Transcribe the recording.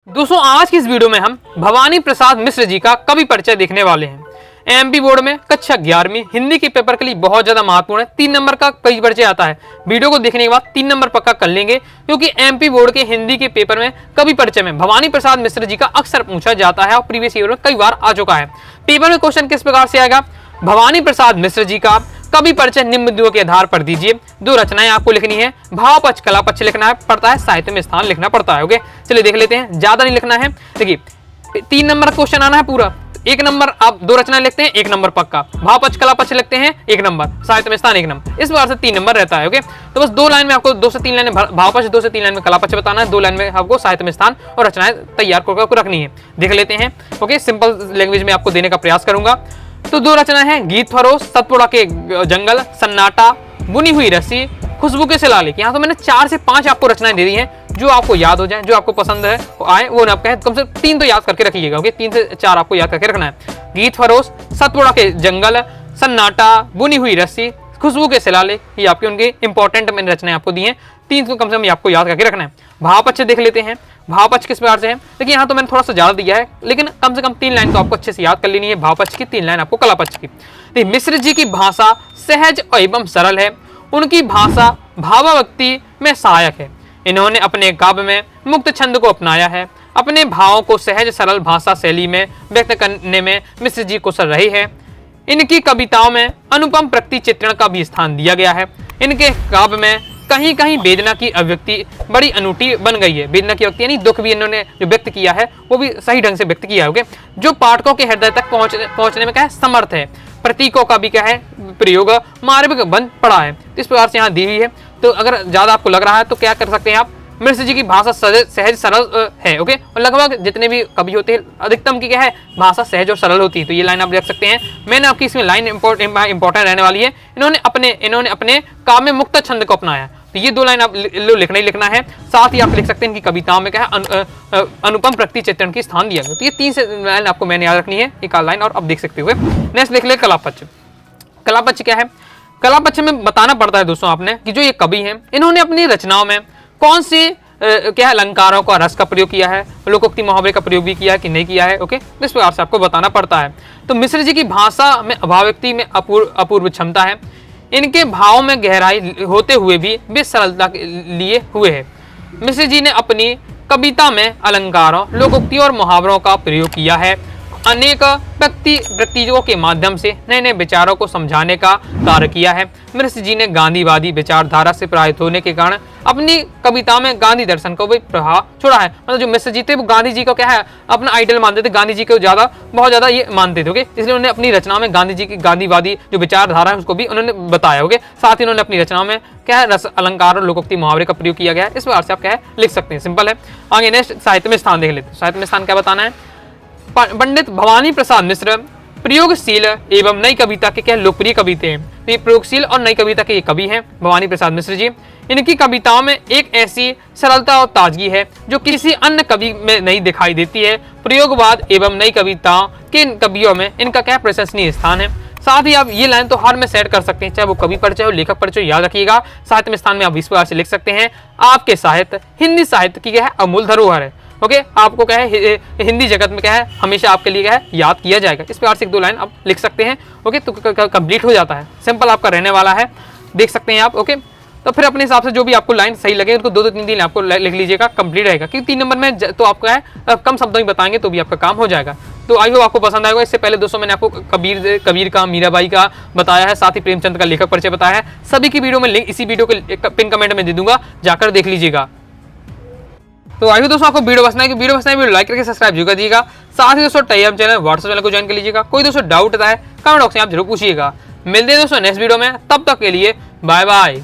दोस्तों आज की इस वीडियो में हम भवानी प्रसाद मिश्र जी का कवि परिचय देखने वाले हैं। एमपी बोर्ड में कक्षा 11वीं हिंदी के पेपर के लिए बहुत ज्यादा महत्वपूर्ण है। 3 नंबर का कवि परिचय आता है। वीडियो को देखने के बाद 3 नंबर पक्का कर लेंगे, क्योंकि एमपी बोर्ड के हिंदी के पेपर में कवि परिचय में भवानी प्रसाद मिश्र जी का अक्सर पूछा जाता है और प्रीवियस ईयर में कई बार आ चुका है। पेपर में क्वेश्चन किस प्रकार से आएगा, भवानी प्रसाद मिश्र जी का कवि परिचय निम्न बिंदुओं के आधार पर दीजिए। 2 रचनाएं आपको लिखनी है, भाव पक्ष कला पक्ष लिखना पड़ता है, साहित्य में स्थान लिखना पड़ता है। ओके चलिए देख लेते हैं, ज्यादा नहीं लिखना है। देखिए 3 नंबर क्वेश्चन आना है पूरा। 1 नंबर आप 2 रचनाएं लिखते हैं, 1 नंबर पक्का। भाव पक्ष कला पक्ष लिखते हैं 1 नंबर, साहित्य में स्थान 1 नंबर। इस बार से 3 नंबर रहता है। ओके तो बस 2 लाइन में आपको 2 से 3 लाइन में भाव पक्ष, 2 से 3 लाइन में कला पक्ष बताना है, 2 लाइन में आपको साहित्य में स्थान और रचनाएं तैयार करके रखनी है। देख लेते हैं। ओके सिंपल लैंग्वेज में आपको देने का प्रयास करूंगा। तो 2 रचना है, गीत फरोश, सतपुड़ा के जंगल, सन्नाटा, बुनी हुई रस्सी, खुशबू के शिलालेख। यहाँ तो मैंने 4 से 5 आपको रचनाएं दे दी हैं, जो आपको याद हो जाए, जो आपको पसंद है आए वो ना कहें, कम से 3 तो याद करके रखिएगा। ओके 3 से 4 आपको याद करके रखना है। गीत फरोश, सतपुड़ा के जंगल, सन्नाटा, बुनी हुई रस्सी, खुशबू के शिलालेख, ये आपके उनके इंपॉर्टेंट मैंने रचनाएं आपको दी हैं। 3 को कम से कम आपको याद करके रखना है। भाव पक्ष देख लेते हैं। भाव पक्ष किस प्रकार से है, देखिए यहाँ तो मैंने थोड़ा सा ज्यादा दिया है, लेकिन कम से कम 3 लाइन तो आपको अच्छे से याद कर लेनी है। भाव पक्ष की 3 लाइन आपको कला पक्ष की। मिश्र जी की भाषा सहज एवं सरल है, उनकी भाषा भावाव्यक्ति में सहायक है। इन्होंने अपने काव्य में मुक्त छंद को अपनाया है। अपने भावों को सहज सरल भाषा शैली में व्यक्त करने में मिश्र जी कुशल रहे हैं। इनकी कविताओं में अनुपम प्रकृति चित्रण का भी स्थान दिया गया है। इनके काव्य में कहीं कहीं वेदना की अभिव्यक्ति बड़ी अनूठी बन गई है। वेदना की अभिव्यक्ति यानी दुख भी इन्होंने जो व्यक्त किया है वो भी सही ढंग से व्यक्त किया है। जो पाठकों के हृदय तक पहुंचने में क्या है, समर्थ है। प्रतीकों का भी क्या है, प्रयोग मार्मिक बन पड़ा है। इस प्रकार से यहाँ दी हुई है। तो अगर ज्यादा आपको लग रहा है तो क्या कर सकते हैं आप, मिश्र जी की भाषा सहज सरल है। ओके और लगभग जितने भी कवि होते हैं अधिकतम की क्या है, भाषा सहज और सरल होती है। तो ये लाइन आप रख सकते हैं। मैंने आपकी इसमें लाइन इंपॉर्टेंट रहने वाली है। इन्होंने अपने काव्य में मुक्त छंद को अपनाया। तो ये 2 लाइन आप लिखना ही लिखना है। साथ ही आप लिख सकते हैं इनकी कविताओं में क्या है, अनुपम प्रकृति चित्रण की स्थान दिया गया। तो ये 3 से लाइन आपको मैंने याद रखनी है, एक लाइन और अब देख सकते हुए। नेक्स्ट देख ले कला पक्ष। कला पक्ष क्या है, कला पक्ष में बताना पड़ता है दोस्तों आपने कि जो ये कवि हैं इन्होंने अपनी रचनाओं में कौन सी क्या अलंकारों का रस का प्रयोग किया है, लोकोक्ति मुहावरे का प्रयोग भी किया है कि नहीं किया है। ओके इस प्रकार से आपको बताना पड़ता है। तो मिश्र जी की भाषा में अभिव्यक्ति में अपूर्व क्षमता है। इनके भाव में गहराई होते हुए भी वे सरलता के लिए हुए हैं। मिश्र जी ने अपनी कविता में अलंकारों, लोकोक्ति और मुहावरों का प्रयोग किया है। अनेक व्यक्तियों के माध्यम से नए नए विचारों को समझाने का कार्य किया है। मिश्र जी ने गांधीवादी विचारधारा से प्रभावित होने के कारण अपनी कविता में गांधी दर्शन को भी प्रभाव छोड़ा है। मतलब जो मिश्र जी थे वो गांधी जी को क्या है, अपना आइडल मानते थे, गांधी जी को बहुत ज्यादा ये मानते थे। ओके इसलिए उन्होंने अपनी रचना में गांधी जी की गांधीवादी जो विचारधारा है उसको भी उन्होंने बताया। ओके साथ ही उन्होंने अपनी रचना में क्या है, रस अलंकार और लोकोक्ति मुहावरे का प्रयोग किया गया है। इस प्रकार से आप क्या है लिख सकते हैं, सिंपल है। आगे नेक्स्ट साहित्य में स्थान देख लेते हैं। साहित्य में स्थान क्या बताना है, पंडित भवानी प्रसाद मिश्र प्रयोगशील एवं नई कविता के क्या लोकप्रिय कवि थे। तो ये प्रयोगशील और नई कविता के ये कवि हैं भवानी प्रसाद मिश्र जी। इनकी कविताओं में एक ऐसी सरलता और ताजगी है जो किसी अन्य कवि में नहीं दिखाई देती है। प्रयोगवाद एवं नई कविताओं के कवियों में इनका क्या प्रशंसनीय स्थान है। साथ ही आप ये लाइन तो हर में सेट कर सकते हैं, चाहे वो कवि परिचय हो, लेखक परिचय, याद रखिएगा। साहित्य में स्थान में आप इस प्रकार से लिख सकते हैं, आपके साहित्य हिंदी साहित्य की क्या है, अमूल धरोहर है। ओके आपको क्या है हिंदी जगत में क्या है हमेशा आपके लिए क्या है याद किया जाएगा। इस प्रकार से 1-2 लाइन आप लिख सकते हैं। ओके तो कंप्लीट हो जाता है, सिंपल आपका रहने वाला है, देख सकते हैं आप। ओके तो फिर अपने हिसाब से जो भी आपको लाइन सही लगे उनको 2-3 दिन आपको लिख लीजिएगा, कंप्लीट रहेगा। क्योंकि 3 नंबर में तो आपको है कम शब्दों में बताएंगे तो भी आपका काम हो जाएगा। तो आई होप आपको पसंद आएगा। इससे पहले दोस्तों मैंने आपको कबीर का, मीराबाई का बताया है, साथ ही प्रेमचंद का लेखक परिचय बताया है। सभी की वीडियो में लिंक इसी वीडियो के पिन कमेंट में दे दूंगा, जाकर देख लीजिएगा। तो आई दोस्तों आपको वीडियो पसंद है, वीडियो लाइक करके सब्सक्राइब जरूर कर दीजिएगा। साथ ही दोस्तों टेलीग्राम चैनल, व्हाट्सएप चैनल को ज्वाइन कर लीजिएगा। कोई दोस्तों डाउट आता है कमेंट बॉक्स में आप जरूर पूछिएगा। मिलते हैं दोस्तों नेक्स्ट वीडियो में, तब तक के लिए बाय बाय।